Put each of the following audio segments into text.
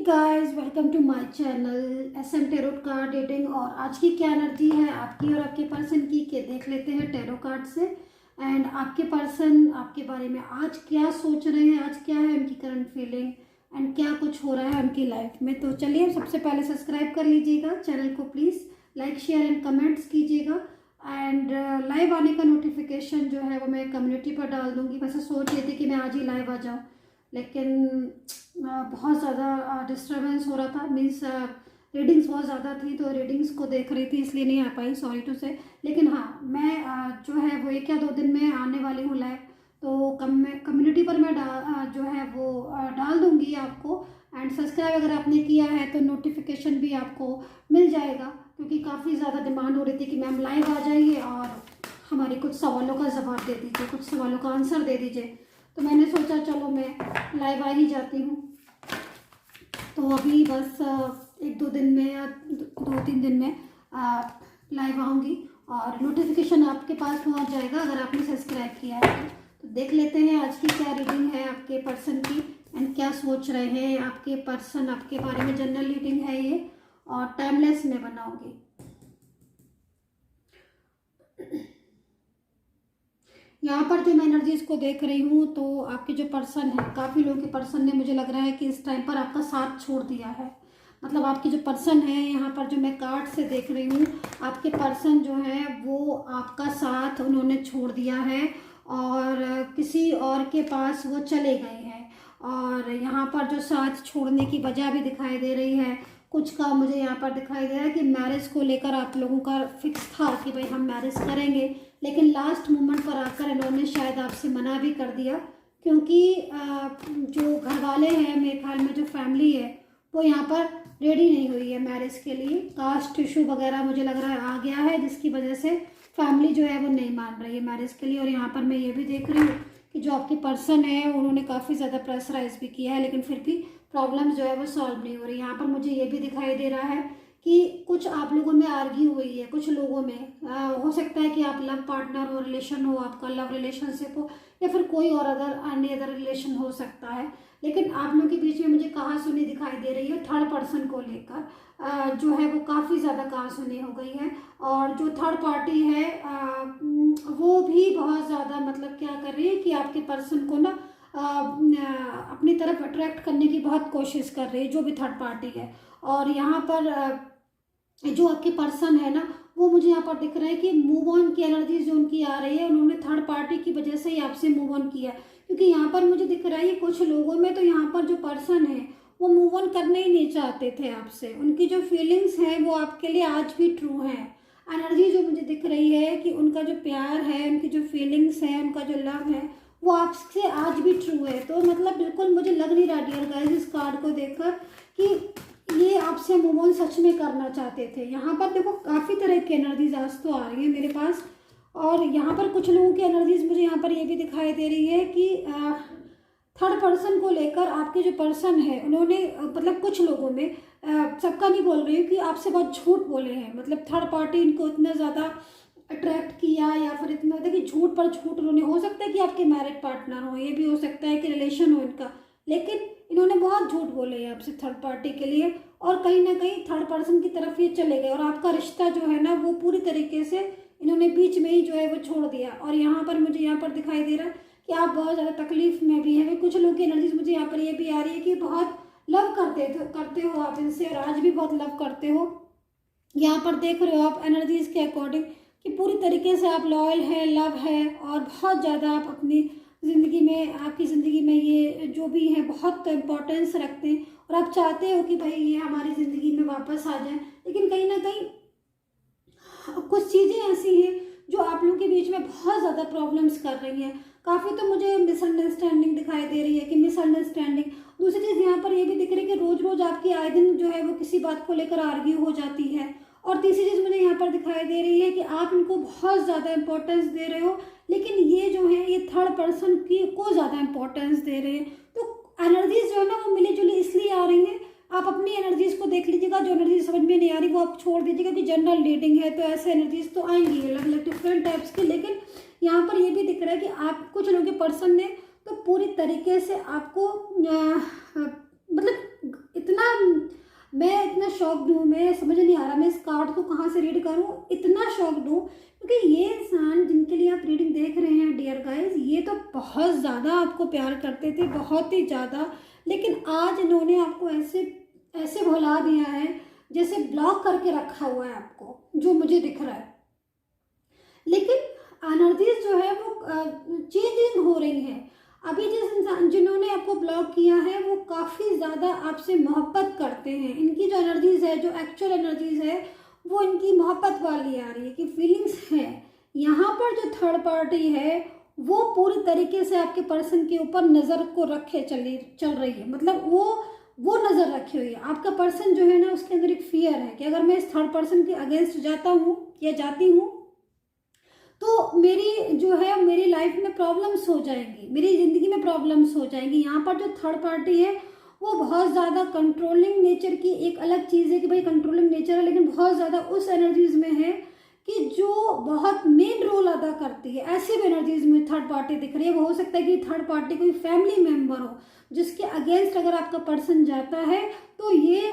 Guys, welcome to my channel SM tarot card reading. और आज की क्या एनर्जी है आपकी और आपके पर्सन की के देख लेते हैं टैरो कार्ड से। एंड आपके पर्सन आपके बारे में आज क्या सोच रहे हैं, आज क्या है उनकी करंट फीलिंग एंड क्या कुछ हो रहा है उनकी लाइफ में। तो चलिए सबसे पहले सब्सक्राइब कर लीजिएगा चैनल को, please like share and comments कीजिएगा। एंड लाइव आने का नोटिफिकेशन जो है वो मैं कम्युनिटी पर डाल दूँगी। वैसे सोच रही थी कि मैं आज ही लाइव आ जाऊँ, लेकिन बहुत ज़्यादा डिस्टर्बेंस हो रहा था। मीन्स रीडिंग्स बहुत ज़्यादा थी तो रीडिंग्स को देख रही थी, इसलिए नहीं आ पाई, सॉरी टू से। लेकिन हाँ, मैं जो है वो 1 या 2 दिन में आने वाली हूँ लाइव। तो कम्युनिटी पर मैं जो है वो डाल दूँगी आपको। एंड सब्सक्राइब अगर आपने किया है तो नोटिफिकेशन भी आपको मिल जाएगा, क्योंकि काफ़ी ज़्यादा डिमांड हो रही थी कि मैम लाइव आ जाइए और हमारे कुछ सवालों का जवाब दे दीजिए, कुछ सवालों का आंसर दे दीजिए। तो मैंने सोचा चलो मैं लाइव आ ही जाती हूँ। तो अभी बस 1-2 दिन में या 2-3 दिन में लाइव आऊँगी और नोटिफिकेशन आपके पास पहुँच जाएगा अगर आपने सब्सक्राइब किया है। तो देख लेते हैं आज की क्या रीडिंग है आपके पर्सन की एंड क्या सोच रहे हैं आपके पर्सन आपके बारे में। जनरल रीडिंग है ये और टाइमलेस में बनाऊँगी। यहाँ पर जो मैं एनर्जीज को देख रही हूँ तो आपके जो पर्सन है, काफ़ी लोगों के पर्सन ने मुझे लग रहा है कि इस टाइम पर आपका साथ छोड़ दिया है। मतलब आपके जो पर्सन है, यहाँ पर जो मैं कार्ड से देख रही हूँ, आपके पर्सन जो है वो आपका साथ उन्होंने छोड़ दिया है और किसी और के पास वो चले गए हैं। और यहाँ पर जो साथ छोड़ने की वजह भी दिखाई दे रही है, कुछ का मुझे यहाँ पर दिखाई दे रहा है कि मैरिज को लेकर आप लोगों का फिक्स था कि भाई हम मैरिज करेंगे, लेकिन लास्ट मोमेंट पर आकर इन्होंने शायद आपसे मना भी कर दिया। क्योंकि जो घर वाले हैं, मेरे ख्याल में जो फैमिली है वो यहाँ पर रेडी नहीं हुई है मैरिज के लिए। कास्ट इशू वगैरह मुझे लग रहा है आ गया है, जिसकी वजह से फैमिली जो है वो नहीं मान रही है मैरिज के लिए। और यहाँ पर मैं ये भी देख रही हूँ कि जो आपके पर्सन है उन्होंने काफ़ी ज़्यादा प्रेशराइज भी किया है, लेकिन फिर भी प्रॉब्लम्स जो है वो सॉल्व नहीं हो रही। यहाँ पर मुझे ये भी दिखाई दे रहा है कि कुछ आप लोगों में आर्ग्यू हुई है, कुछ लोगों में हो सकता है कि आप लव पार्टनर हो, रिलेशन हो, आपका लव रिलेशनशिप हो, या फिर कोई और अदर रिलेशन हो सकता है। लेकिन आप लोगों के बीच में मुझे कहासुनी दिखाई दे रही है थर्ड पर्सन को लेकर। जो है वो काफ़ी ज़्यादा कहासुनी हो गई है। और जो थर्ड पार्टी है वो भी बहुत ज़्यादा मतलब क्या कर रही है कि आपके पर्सन को ना अपनी तरफ अट्रैक्ट करने की बहुत कोशिश कर रही है, जो भी थर्ड पार्टी है। और यहाँ पर जो आपके पर्सन है ना, वो मुझे यहाँ पर दिख रहा है कि मूव ऑन की एनर्जी जो उनकी आ रही है, उन्होंने थर्ड पार्टी की वजह से ही आपसे मूव ऑन किया। क्योंकि यहाँ पर मुझे दिख रहा है कि कुछ लोगों में तो यहाँ पर जो पर्सन है वो मूव ऑन करने ही नहीं चाहते थे आपसे। उनकी जो फीलिंग्स हैं वो आपके लिए आज भी ट्रू है। एनर्जी जो मुझे दिख रही है कि उनका जो प्यार है, उनकी जो फीलिंग्स है, उनका जो लव है वो आपसे आज भी ट्रू है। तो मतलब बिल्कुल मुझे लग नहीं रहा डियर गाइस इस कार्ड को देखकर कि ये आपसे मूव ऑन सच में करना चाहते थे। यहाँ पर देखो काफ़ी तरह की एनर्जीज आज तो आ रही है मेरे पास। और यहाँ पर कुछ लोगों की एनर्जीज मुझे यहाँ पर ये भी दिखाई दे रही है कि थर्ड पर्सन को लेकर आपके जो पर्सन है उन्होंने मतलब कुछ लोगों में, सबका नहीं बोल रही हूँ, कि आपसे बहुत झूठ बोले हैं। मतलब थर्ड पार्टी इनको इतना ज़्यादा अट्रैक्ट किया या फिर इतना कि झूठ पर झूठ उन्होंने, हो सकता है कि आपके मैरिड पार्टनर हो, ये भी हो सकता है कि रिलेशन हो इनका, लेकिन इन्होंने बहुत झूठ बोले हैं आपसे थर्ड पार्टी के लिए। और कहीं ना कहीं थर्ड पर्सन की तरफ ये चले गए और आपका रिश्ता जो है ना वो पूरी तरीके से इन्होंने बीच में ही जो है वो छोड़ दिया। और यहाँ पर मुझे यहाँ पर दिखाई दे रहा है कि आप बहुत ज़्यादा तकलीफ में भी हैं। कुछ लोग की एनर्जीज मुझे यहाँ पर ये भी आ रही है कि बहुत लव करते हो आप इनसे और आज भी बहुत लव करते हो। यहाँ पर देख रहे हो आप एनर्जीज के अकॉर्डिंग कि पूरी तरीके से आप लॉयल है, लव है और बहुत ज़्यादा आप अपनी ज़िंदगी में, आपकी ज़िंदगी में ये जो भी है बहुत इम्पोर्टेंस रखते हैं और आप चाहते हो कि भाई ये हमारी ज़िंदगी में वापस आ जाए। लेकिन कहीं ना कहीं कुछ चीज़ें ऐसी हैं जो आप लोगों के बीच में बहुत ज़्यादा प्रॉब्लम्स कर रही हैं। काफ़ी तो मुझे मिसअंडरस्टैंडिंग दिखाई दे रही है कि मिसअंडरस्टैंडिंग। दूसरी चीज़ यहाँ पर ये भी दिख रही है कि रोज़ रोज़ आपकी आए दिन जो है वो किसी बात को लेकर आर्ग्यू हो जाती है। और तीसरी चीज़ मुझे यहाँ पर दिखाई दे रही है कि आप इनको बहुत ज़्यादा इंपॉर्टेंस दे रहे हो, लेकिन ये जो है ये थर्ड पर्सन की को ज़्यादा इंपॉर्टेंस दे रहे हैं। तो एनर्जीज जो है ना वो मिली जुली इसलिए आ रही हैं। आप अपनी एनर्जीज को देख लीजिएगा, जो एनर्जीज समझ में नहीं आ रही वो आप छोड़ दीजिएगा कि जनरल रीडिंग है तो ऐसे एनर्जीज तो आएंगी अलग अलग डिफरेंट टाइप्स की। लेकिन यहाँ पर ये भी दिख रहा है कि आप कुछ लोगों के पर्सन ने तो पूरी तरीके से आपको मतलब इतना शॉक्ड हूँ, मैं समझ नहीं आ रहा मैं इस कार्ड को कहाँ से रीड करूँ, इतना शॉक्ड हूँ क्योंकि ये इंसान जिनके लिए आप रीडिंग देख रहे हैं डियर गाइस, ये तो बहुत ज़्यादा आपको प्यार करते थे, बहुत ही ज़्यादा, लेकिन आज इन्होंने आपको ऐसे ऐसे भुला दिया है जैसे ब्लॉक करके रखा हुआ है आपको, जो मुझे दिख रहा है। लेकिन एनर्जीज जो है वो चेंजिंग हो रही है। अभी जिस इंसान जिन्होंने आपको ब्लॉक किया है वो काफ़ी ज़्यादा आपसे मोहब्बत करते हैं, इनकी जो एनर्जीज है, जो एक्चुअल एनर्जीज है वो इनकी मोहब्बत वाली आ रही है कि फीलिंग्स है। यहाँ पर जो थर्ड पार्टी है वो पूरी तरीके से आपके पर्सन के ऊपर नज़र को रखे चल रही है, मतलब वो नज़र रखी हुई है। आपका पर्सन जो है ना उसके अंदर एक फियर है कि अगर मैं इस थर्ड पर्सन के अगेंस्ट जाता हूँ या जाती हूँ तो मेरी जो है मेरी लाइफ में प्रॉब्लम्स हो जाएंगी, मेरी ज़िंदगी में प्रॉब्लम्स हो जाएंगी। यहाँ पर जो थर्ड पार्टी है वो बहुत ज़्यादा कंट्रोलिंग नेचर की, एक अलग चीज़ है कि भाई कंट्रोलिंग नेचर है, लेकिन बहुत ज़्यादा उस एनर्जीज में है कि जो बहुत मेन रोल अदा करती है। ऐसी भी एनर्जीज में थर्ड पार्टी दिख रही है। वो हो सकता है कि थर्ड पार्टी कोई फैमिली मेम्बर हो जिसके अगेंस्ट अगर आपका पर्सन जाता है तो ये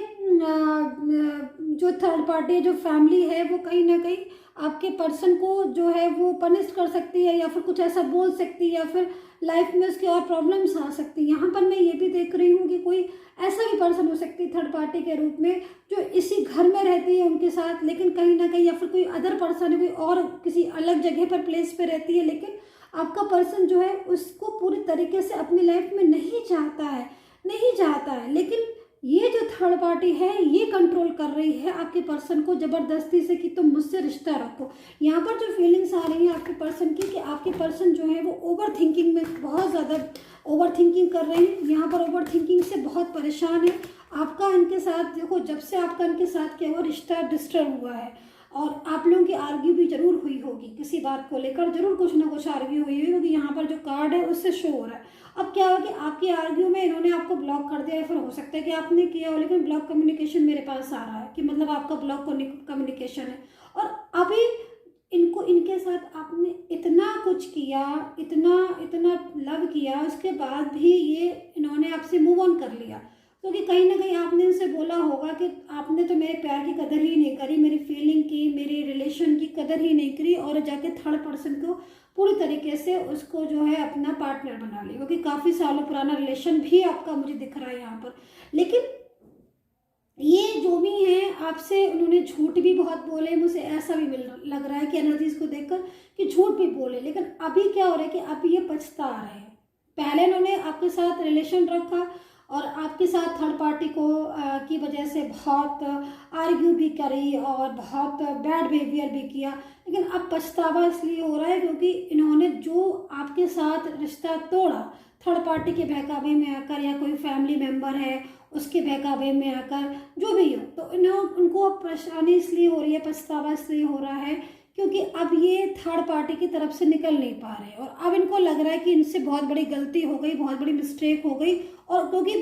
जो थर्ड पार्टी है, जो फैमिली है, वो कहीं ना कहीं आपके पर्सन को जो है वो पनिश कर सकती है या फिर कुछ ऐसा बोल सकती है या फिर लाइफ में उसके और प्रॉब्लम्स आ सकती है। यहाँ पर मैं ये भी देख रही हूँ कि कोई ऐसा भी पर्सन हो सकती है थर्ड पार्टी के रूप में जो इसी घर में रहती है उनके साथ, लेकिन कहीं ना कहीं या फिर कोई अदर पर्सन है, कोई और किसी अलग जगह पर प्लेस पे रहती है, लेकिन आपका पर्सन जो है उसको पूरी तरीके से अपनी लाइफ में नहीं चाहता है। लेकिन ये जो थर्ड पार्टी है ये कंट्रोल कर रही है आपके पर्सन को ज़बरदस्ती से कि तुम मुझसे रिश्ता रखो। यहाँ पर जो फीलिंग्स आ रही हैं आपके पर्सन की कि आपके पर्सन जो है वो ओवर थिंकिंग में बहुत ज़्यादा ओवर थिंकिंग कर रहे हैं। यहाँ पर ओवर थिंकिंग से बहुत परेशान है। आपका इनके साथ देखो, जब से आपका इनके साथ क्या हुआ, रिश्ता डिस्टर्ब हुआ है और आप लोगों की आर्ग्यू भी जरूर हुई होगी, किसी बात को लेकर जरूर कुछ ना कुछ आर्ग्यू हुई होगी, क्योंकि यहाँ पर जो कार्ड है उससे शो हो रहा है। अब क्या हुआ कि आपकी आर्ग्यू में इन्होंने आपको ब्लॉक कर दिया, या फिर हो सकता है कि आपने किया हो, लेकिन ब्लॉक कम्युनिकेशन मेरे पास आ रहा है कि मतलब आपका ब्लॉक कम्युनिकेशन है। और अभी इनको इनके साथ आपने इतना कुछ किया, इतना इतना लव किया, उसके बाद भी ये इन्होंने आपसे मूव ऑन कर लिया, क्योंकि कहीं ना कहीं आपने इनसे बोला होगा कि आपने तो मेरे प्यार की कदर ही नहीं करी, मेरी फीलिंग की, मेरी रिलेशन की कदर ही नहीं करी, और जाके थर्ड पर्सन को पूरी तरीके से उसको जो है अपना पार्टनर बना लिया, क्योंकि काफ़ी सालों पुराना रिलेशन भी आपका मुझे दिख रहा है यहाँ पर। लेकिन ये जो भी है आपसे उन्होंने झूठ भी बहुत बोले, मुझे ऐसा भी लग रहा है कि एनर्जीज को देखकर कि झूठ भी बोले, लेकिन अभी क्या हो रहा है कि अभी ये पछता रहे हैं। पहले इन्होंने आपके साथ रिलेशन रखा और आपके साथ थर्ड पार्टी को की वजह से बहुत आर्ग्यू भी करी और बहुत बैड बिहेवियर भी किया, लेकिन अब पछतावा इसलिए हो रहा है क्योंकि इन्होंने जो आपके साथ रिश्ता तोड़ा थर्ड पार्टी के बहकावे में आकर, या कोई फैमिली मेम्बर है उसके बहकावे में आकर, जो भी हो, तो उनको परेशानी इसलिए हो रही है, पछतावा इसलिए हो रहा है क्योंकि अब ये थर्ड पार्टी की तरफ से निकल नहीं पा रहे और अब इनको लग रहा है कि इनसे बहुत बड़ी गलती हो गई, बहुत बड़ी मिस्टेक हो गई। और क्योंकि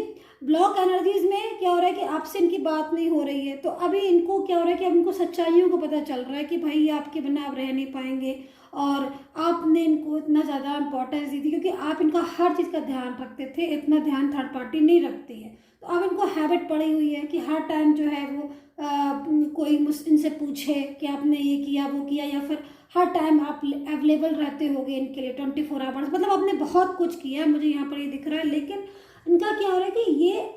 ब्लॉक एनर्जीज में क्या हो रहा है कि आपसे इनकी बात नहीं हो रही है, तो अभी इनको क्या हो रहा है कि अब इनको सच्चाइयों को पता चल रहा है कि भाई ये आपके बिना अब रह नहीं पाएंगे, और आपने इनको इतना ज़्यादा इंपॉर्टेंस दी थी क्योंकि आप इनका हर चीज़ का ध्यान रखते थे, इतना ध्यान थर्ड पार्टी नहीं रखती है। तो अब इनको हैबिट पड़ी हुई है कि हर टाइम जो है वो कोई इनसे पूछे कि आपने ये किया वो किया, या फिर हर टाइम आप अवेलेबल रहते होगे इनके लिए 24 आवर्स, मतलब आपने बहुत कुछ किया है, मुझे यहाँ पर ये दिख रहा है। लेकिन इनका क्या हो रहा है कि ये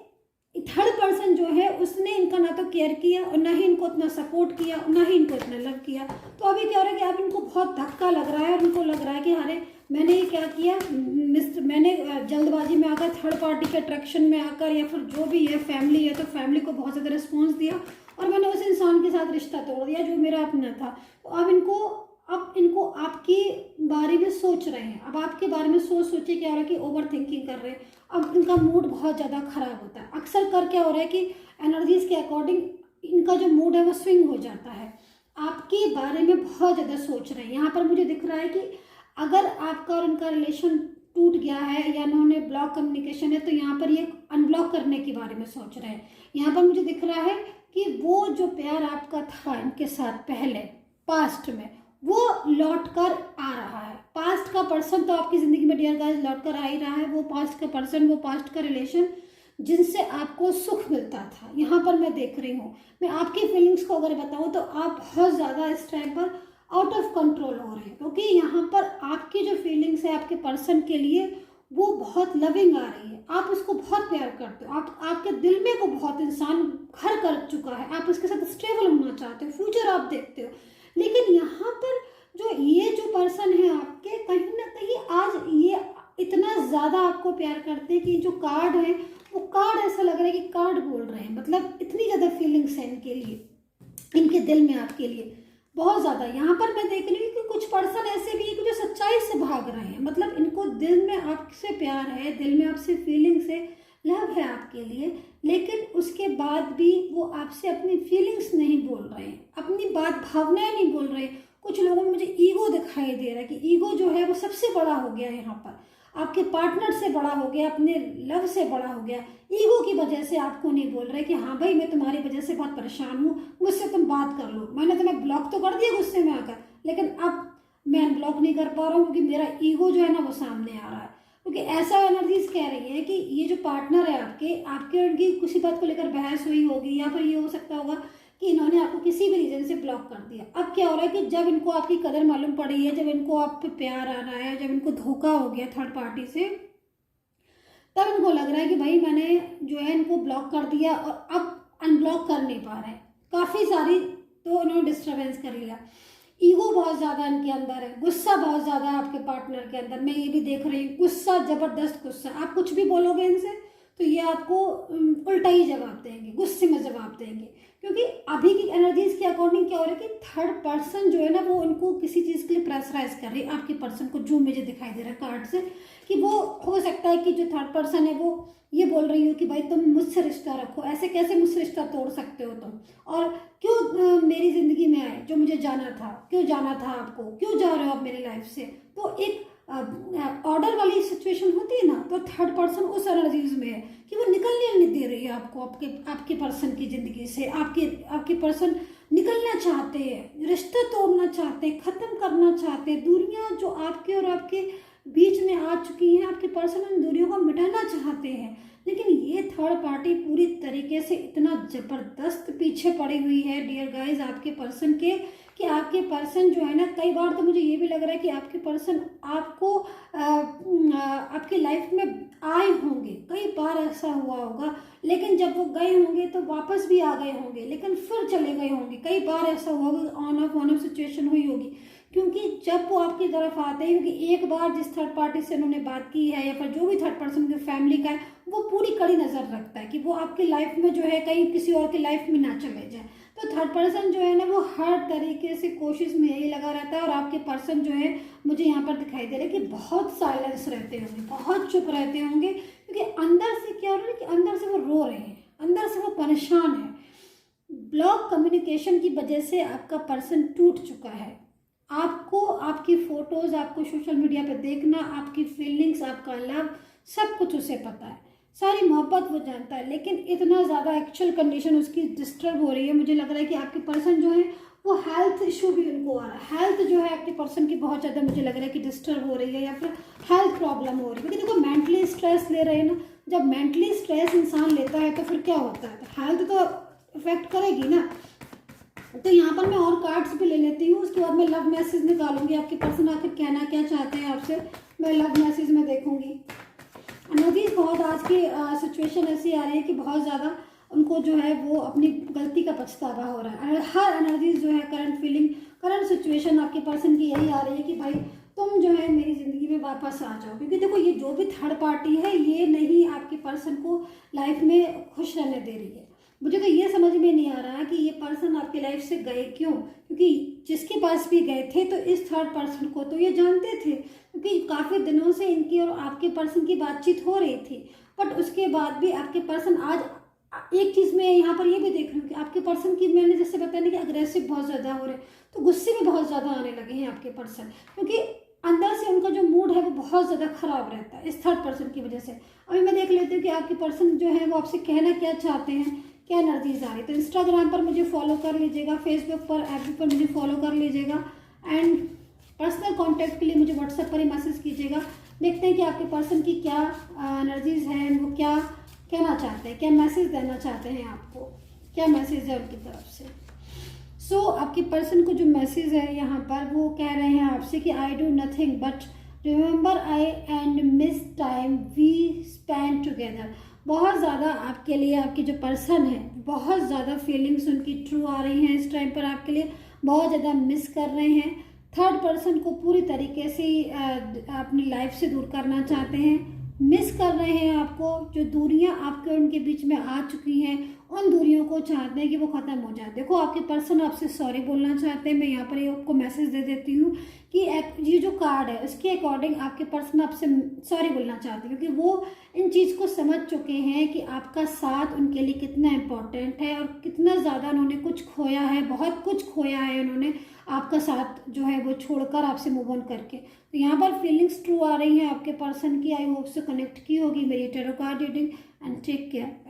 थर्ड पर्सन जो है उसने इनका ना तो केयर किया और ना ही इनको इतना सपोर्ट किया और ना ही इनको इतना लव किया। तो अभी क्या हो रहा है कि अब इनको बहुत धक्का लग रहा है और इनको लग रहा है कि अरे मैंने ये क्या किया, मैंने जल्दबाजी में आकर थर्ड पार्टी के अट्रैक्शन में आकर, या फिर जो भी है फैमिली है तो फैमिली को बहुत ज़्यादा रिस्पॉन्स दिया और मैंने उस इंसान के साथ रिश्ता तोड़ दिया जो मेरा अपना था। तो अब इनको आपके बारे में सोच रहे हैं, अब आपके बारे में सोचे क्या हो रहा है कि ओवर थिंकिंग कर रहे हैं। अब इनका मूड बहुत ज़्यादा खराब होता है। अक्सर कर क्या हो रहा है कि एनर्जीज के अकॉर्डिंग इनका जो मूड है वो स्विंग हो जाता है, आपके बारे में बहुत ज़्यादा सोच रहे हैं। यहाँ पर मुझे दिख रहा है कि अगर आपका और इनका रिलेशन टूट गया है या इन्होंने ब्लॉक कम्युनिकेशन है, तो यहाँ पर ये अनब्लॉक करने के बारे में सोच रहे हैं। यहाँ पर मुझे दिख रहा है कि वो जो प्यार आपका था इनके साथ पहले पास्ट में, वो लौट कर आ रहा है। पास्ट का पर्सन तो आपकी ज़िंदगी में डियर गाइस लौट कर आ ही रहा है। वो पास्ट का पर्सन, वो पास्ट का रिलेशन जिनसे आपको सुख मिलता था, यहाँ पर मैं देख रही हूँ। मैं आपकी फीलिंग्स को अगर बताऊँ तो आप बहुत ज़्यादा इस टाइम पर आउट ऑफ कंट्रोल हो रहे हैं, क्योंकि यहाँ पर आपकी जो फीलिंग्स है आपके पर्सन के लिए वो बहुत लविंग आ रही है। आप उसको बहुत प्यार करते हो, आपके दिल में को बहुत इंसान घर कर चुका है, आप उसके साथ स्टेबल होना चाहते हो, फ्यूचर आप देखते हो। लेकिन यहाँ पर जो पर्सन है आपके, कहीं ना कहीं आज ये इतना ज़्यादा आपको प्यार करते हैं कि जो कार्ड है वो कार्ड ऐसा लग रहा है कि कार्ड बोल रहे हैं, मतलब इतनी ज़्यादा फीलिंग्स है इनके लिए, इनके दिल में आपके लिए बहुत ज़्यादा। यहाँ पर मैं देख रही हूँ कि कुछ पर्सन ऐसे भी है कि जो सच्चाई से भाग रहे हैं, मतलब इनको दिल में आपसे प्यार है, दिल में आपसे फीलिंग्स है, लव है आपके लिए, लेकिन उसके बाद भी वो आपसे अपनी फीलिंग्स नहीं बोल रहे हैं, अपनी बात भावनाएं नहीं बोल रहे हैं। कुछ लोगों में मुझे ईगो दिखाई दे रहा है कि ईगो जो है वो सबसे बड़ा हो गया यहाँ पर, आपके पार्टनर से बड़ा हो गया, अपने लव से बड़ा हो गया। ईगो की वजह से आपको नहीं बोल रहे कि हाँ भाई मैं तुम्हारी वजह से बहुत परेशान हूँ, मुझसे तुम बात कर लो। मैंने तुम्हें ब्लॉक तो कर दिया गुस्से में आकर, लेकिन अब मैं अनब्लॉक नहीं कर पा रहा हूँ क्योंकि मेरा ईगो जो है ना वो सामने आ रहा है। क्योंकि ऐसा एनर्जीज कह रही है कि ये जो पार्टनर है आपके उनकी किसी बात को लेकर बहस हुई होगी, या फिर ये हो सकता होगा कि इन्होंने आपको किसी भी रीजन से ब्लॉक कर दिया। अब क्या हो रहा है कि जब इनको आपकी कदर मालूम पड़ी है, जब इनको आप पे प्यार आ रहा है, जब इनको धोखा हो गया थर्ड पार्टी से, तब इनको लग रहा है कि भाई मैंने जो है इनको ब्लॉक कर दिया और अब अनब्लॉक कर नहीं पा रहे हैं। काफ़ी सारी तो इन्होंने डिस्टर्बेंस कर लिया। ईगो बहुत ज़्यादा इनके अंदर है, गुस्सा बहुत ज़्यादा है आपके पार्टनर के अंदर, मैं ये भी देख रही हूँ। गुस्सा, ज़बरदस्त गुस्सा। आप कुछ भी बोलोगे इनसे तो ये आपको उल्टा ही जवाब देंगे, गुस्से में जवाब देंगे। क्योंकि अभी की एनर्जीज के अकॉर्डिंग क्या हो रहा है कि थर्ड पर्सन जो है ना वो उनको किसी चीज़ के लिए प्रेशराइज कर रही है आपके पर्सन को, जो मुझे दिखाई दे रहा है कार्ड से, कि वो हो सकता है कि जो थर्ड पर्सन है वो ये बोल रही हो कि भाई तुम मुझसे रिश्ता रखो, ऐसे कैसे मुझसे रिश्ता तोड़ सकते हो तुम, और क्यों मेरी ज़िंदगी में आए, जो मुझे जाना था, क्यों जाना था आपको, क्यों जा रहे हो आप मेरी लाइफ से। तो एक ऑर्डर वाली सिचुएशन होती है ना, तो थर्ड पर्सन उस एनर्जीज में है कि वो निकलने नहीं दे रही है आपको, आपके पर्सन की ज़िंदगी से। आपके पर्सन निकलना चाहते हैं, रिश्ता तोड़ना चाहते हैं, ख़त्म करना चाहते हैं। दूरियां जो आपके और आपके बीच में आ चुकी हैं, आपके पर्सन उन दूरियों को मिटाना चाहते हैं। लेकिन ये थर्ड पार्टी पूरी तरीके से इतना ज़बरदस्त पीछे पड़ी हुई है डियर गाइज आपके पर्सन के, कि आपके पर्सन जो है ना, कई बार तो मुझे ये भी लग रहा है कि आपके पर्सन आपको आपकी लाइफ में आए होंगे, कई बार ऐसा हुआ होगा, लेकिन जब वो गए होंगे तो वापस भी आ गए होंगे, लेकिन फिर चले गए होंगे। कई बार ऐसा हुआ होगा, ऑन ऑफ सिचुएशन हुई होगी। क्योंकि जब वो आपकी तरफ आते हैं, क्योंकि एक बार जिस थर्ड पार्टी से उन्होंने बात की है, या फिर जो भी थर्ड पर्सन की फैमिली का है, वो पूरी कड़ी नज़र रखता है कि वो आपकी लाइफ में जो है कहीं किसी और की लाइफ में ना चले जाए। तो थर्ड पर्सन जो है ना वो हर तरीके से कोशिश में यही लगा रहता है। और आपके पर्सन जो है मुझे यहाँ पर दिखाई दे रहा है कि बहुत साइलेंस रहते होंगे, बहुत चुप रहते होंगे, क्योंकि अंदर से क्या हो रहा है कि अंदर से वो रो रहे हैं, अंदर से वो परेशान है। ब्लॉक कम्युनिकेशन की वजह से आपका पर्सन टूट चुका है। आपको आपकी फोटोज, आपको सोशल मीडिया पे देखना, आपकी फीलिंग्स, आपका लव, सब कुछ उसे पता है, सारी मोहब्बत वो जानता है, लेकिन इतना ज़्यादा एक्चुअल कंडीशन उसकी डिस्टर्ब हो रही है। मुझे लग रहा है कि आपके पर्सन जो है वो हेल्थ इशू भी उनको आ रहा है। हेल्थ जो है आपके पर्सन की बहुत ज़्यादा मुझे लग रहा है कि डिस्टर्ब हो रही है, या फिर हेल्थ प्रॉब्लम हो रही है। क्योंकि देखो मेंटली स्ट्रेस ले रहे हैं ना, जब मेंटली स्ट्रेस इंसान लेता है तो फिर क्या होता है, तो हेल्थ तो इफेक्ट करेगी ना। तो यहाँ पर मैं और कार्ड्स भी ले लेती हूँ, उसके बाद मैं लव मैसेज निकालूंगी, आपके पर्सन आखिर कहना क्या चाहते हैं आपसे, मैं लव मैसेज में देखूंगी। एनर्जीज बहुत आज की सिचुएशन ऐसी आ रही है कि बहुत ज़्यादा उनको जो है वो अपनी गलती का पछतावा हो रहा है। हर एनर्जीज जो है, करंट फीलिंग, करंट सिचुएशन आपके पर्सन की यही आ रही है कि भाई तुम जो है मेरी ज़िंदगी में वापस आ जाओ। क्योंकि देखो ये जो भी थर्ड पार्टी है ये नहीं आपके पर्सन को लाइफ में खुश रहने दे रही है। मुझे तो ये समझ में नहीं आ रहा कि ये पर्सन आपकी लाइफ से गए क्यों, क्योंकि जिसके पास भी गए थे तो इस थर्ड पर्सन को तो ये जानते थे, क्योंकि काफ़ी दिनों से इनकी और आपके पर्सन की बातचीत हो रही थी। बट उसके बाद भी आपके पर्सन आज एक चीज़ मैं यहाँ पर ये भी देख रही हूँ कि आपके पर्सन की, मैंने जैसे बताया कि अग्रेसिव बहुत ज़्यादा हो रहे हैं, तो गुस्से भी बहुत ज़्यादा आने लगे हैं आपके पर्सन, क्योंकि अंदर से उनका जो मूड है वो बहुत ज़्यादा खराब रहता है इस थर्ड पर्सन की वजह से। अभी मैं देख लेती हूँ कि आपके पर्सन जो है वो आपसे कहना क्या चाहते हैं, क्या एनर्जीज आ रही है। तो इंस्टाग्राम पर मुझे फॉलो कर लीजिएगा, फेसबुक पर, एफबी पर मुझे फॉलो कर लीजिएगा, एंड पर्सनल कांटेक्ट के लिए मुझे व्हाट्सएप पर ही मैसेज कीजिएगा। देखते हैं कि आपके पर्सन की क्या एनर्जीज हैं, वो क्या कहना चाहते हैं, क्या मैसेज देना चाहते हैं आपको, क्या मैसेज है उनकी तरफ से। सो आपके पर्सन को जो मैसेज है यहाँ पर वो कह रहे हैं आपसे कि I do nothing but remember I and miss time we spend together. बहुत ज़्यादा आपके लिए आपकी जो पर्सन है बहुत ज़्यादा फीलिंग्स उनकी ट्रू आ रही हैं इस टाइम पर, आपके लिए बहुत ज़्यादा मिस कर रहे हैं। थर्ड पर्सन को पूरी तरीके से अपनी लाइफ से दूर करना चाहते हैं, मिस कर रहे हैं आपको। जो दूरियां आपके उनके बीच में आ चुकी हैं उन दूरियों को चाहते हैं कि वो ख़त्म हो जाए। देखो आपके पर्सन आपसे सॉरी बोलना चाहते हैं। मैं यहाँ पर ये आपको मैसेज दे देती हूँ कि ये जो कार्ड है उसके अकॉर्डिंग आपके पर्सन आपसे सॉरी बोलना चाहते हैं, क्योंकि वो इन चीज़ को समझ चुके हैं कि आपका साथ उनके लिए कितना इम्पोर्टेंट है और कितना ज़्यादा उन्होंने कुछ खोया है, बहुत कुछ खोया है उन्होंने आपका साथ जो है वो छोड़कर आपसे मूव ऑन करके। तो यहाँ पर फीलिंग्स ट्रू आ रही हैं आपके पर्सन की। आई होप से कनेक्ट की होगी मेरी tarot card reading and take care.